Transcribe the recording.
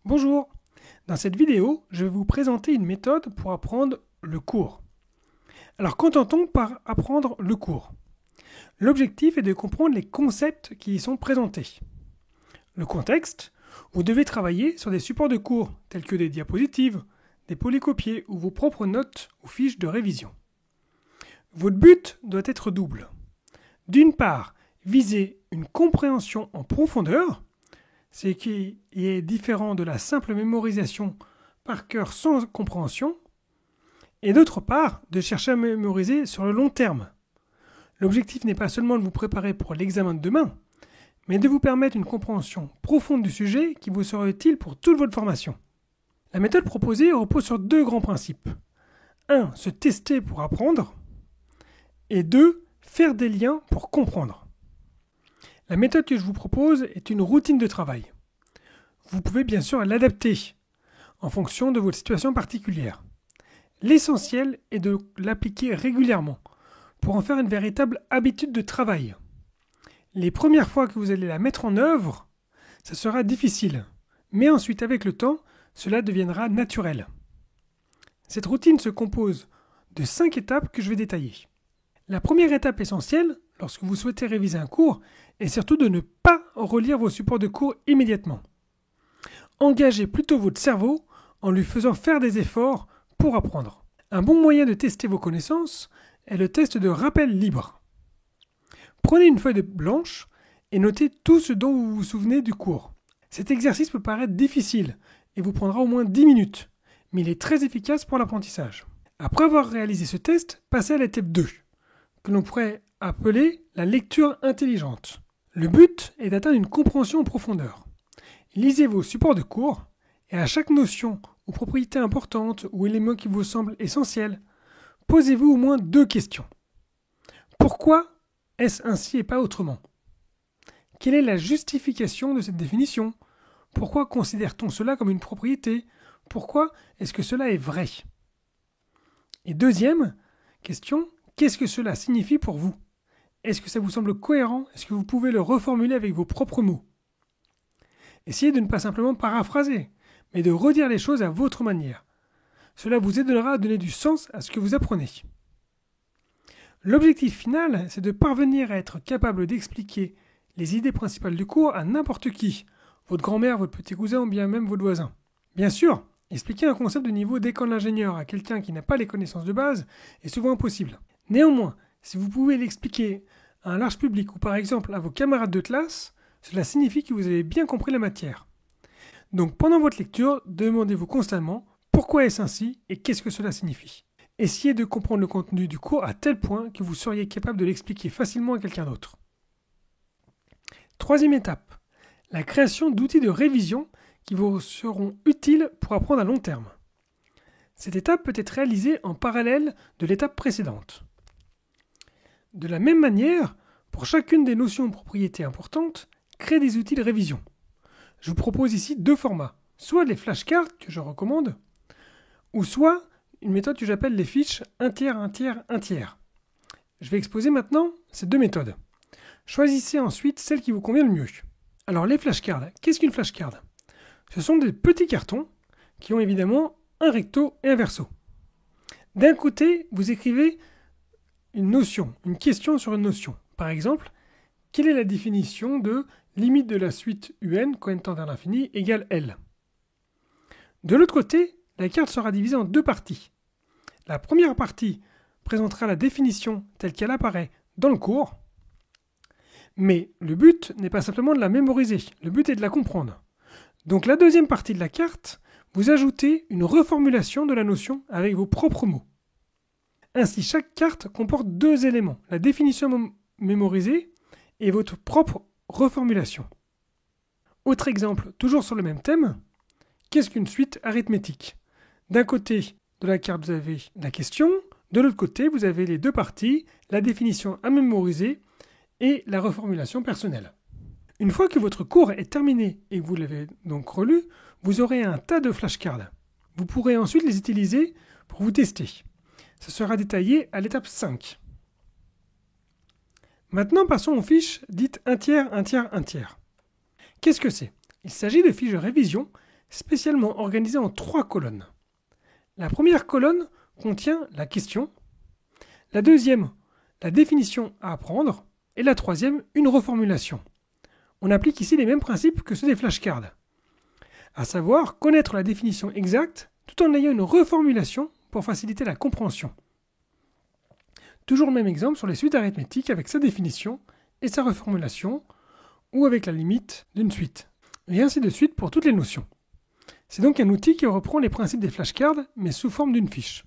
Bonjour, dans cette vidéo, je vais vous présenter une méthode pour apprendre le cours. Alors qu'entend-on par apprendre le cours? L'objectif est de comprendre les concepts qui y sont présentés. Le contexte, vous devez travailler sur des supports de cours tels que des diapositives, des polycopiés ou vos propres notes ou fiches de révision. Votre but doit être double. D'une part, viser une compréhension en profondeur, ce qui est différent de la simple mémorisation par cœur sans compréhension, et d'autre part, de chercher à mémoriser sur le long terme. L'objectif n'est pas seulement de vous préparer pour l'examen de demain, mais de vous permettre une compréhension profonde du sujet qui vous sera utile pour toute votre formation. La méthode proposée repose sur deux grands principes. 1. Se tester pour apprendre. Et 2. Faire des liens pour comprendre. La méthode que je vous propose est une routine de travail. Vous pouvez bien sûr l'adapter en fonction de votre situation particulière. L'essentiel est de l'appliquer régulièrement pour en faire une véritable habitude de travail. Les premières fois que vous allez la mettre en œuvre, ça sera difficile, mais ensuite avec le temps, cela deviendra naturel. Cette routine se compose de 5 étapes que je vais détailler. La première étape essentielle, lorsque vous souhaitez réviser un cours, est surtout de ne pas relire vos supports de cours immédiatement. Engagez plutôt votre cerveau en lui faisant faire des efforts pour apprendre. Un bon moyen de tester vos connaissances est le test de rappel libre. Prenez une feuille blanche et notez tout ce dont vous vous souvenez du cours. Cet exercice peut paraître difficile et vous prendra au moins 10 minutes, mais il est très efficace pour l'apprentissage. Après avoir réalisé ce test, passez à l'étape 2, que l'on pourrait appeler la lecture intelligente. Le but est d'atteindre une compréhension en profondeur. Lisez vos supports de cours et à chaque notion ou propriété importante ou élément qui vous semble essentiel, posez-vous au moins 2 questions. Pourquoi est-ce ainsi et pas autrement? Quelle est la justification de cette définition? Pourquoi considère-t-on cela comme une propriété? Pourquoi est-ce que cela est vrai? Et deuxième question, qu'est-ce que cela signifie pour vous? Est-ce que ça vous semble cohérent? Est-ce que vous pouvez le reformuler avec vos propres mots? Essayez de ne pas simplement paraphraser, mais de redire les choses à votre manière. Cela vous aidera à donner du sens à ce que vous apprenez. L'objectif final, c'est de parvenir à être capable d'expliquer les idées principales du cours à n'importe qui, votre grand-mère, votre petit cousin ou bien même votre voisin. Bien sûr, expliquer un concept de niveau d'école d'ingénieur à quelqu'un qui n'a pas les connaissances de base est souvent impossible. Néanmoins, si vous pouvez l'expliquer à un large public ou par exemple à vos camarades de classe, cela signifie que vous avez bien compris la matière. Donc pendant votre lecture, demandez-vous constamment pourquoi est-ce ainsi et qu'est-ce que cela signifie. Essayez de comprendre le contenu du cours à tel point que vous seriez capable de l'expliquer facilement à quelqu'un d'autre. Troisième étape, la création d'outils de révision qui vous seront utiles pour apprendre à long terme. Cette étape peut être réalisée en parallèle de l'étape précédente. De la même manière, pour chacune des notions ou propriétés importantes, créez des outils de révision. Je vous propose ici 2 formats, soit les flashcards que je recommande, ou soit une méthode que j'appelle les fiches 1 tiers, 1 tiers, 1 tiers. Je vais exposer maintenant ces 2 méthodes. Choisissez ensuite celle qui vous convient le mieux. Alors les flashcards, qu'est-ce qu'une flashcard? Ce sont des petits cartons qui ont évidemment un recto et un verso. D'un côté, vous écrivez une notion, une question sur une notion. Par exemple, quelle est la définition de limite de la suite UN, con tend vers l'infini, égale L? De l'autre côté, la carte sera divisée en 2 parties. La première partie présentera la définition telle qu'elle apparaît dans le cours, mais le but n'est pas simplement de la mémoriser, le but est de la comprendre. Donc la deuxième partie de la carte, vous ajoutez une reformulation de la notion avec vos propres mots. Ainsi, chaque carte comporte 2 éléments, la définition mémorisée et votre propre reformulation. Autre exemple, toujours sur le même thème, qu'est-ce qu'une suite arithmétique? D'un côté de la carte, vous avez la question, de l'autre côté, vous avez les 2 parties, la définition à mémoriser et la reformulation personnelle. Une fois que votre cours est terminé et que vous l'avez donc relu, vous aurez un tas de flashcards. Vous pourrez ensuite les utiliser pour vous tester. Ce sera détaillé à l'étape 5. Maintenant, passons aux fiches dites 1 tiers, 1 tiers, 1 tiers. Qu'est-ce que c'est? Il s'agit de fiches de révision spécialement organisées en 3 colonnes. La première colonne contient la question, la deuxième, la définition à apprendre, et la troisième, une reformulation. On applique ici les mêmes principes que ceux des flashcards, à savoir connaître la définition exacte tout en ayant une reformulation pour faciliter la compréhension. Toujours le même exemple sur les suites arithmétiques avec sa définition et sa reformulation, ou avec la limite d'une suite, et ainsi de suite pour toutes les notions. C'est donc un outil qui reprend les principes des flashcards, mais sous forme d'une fiche.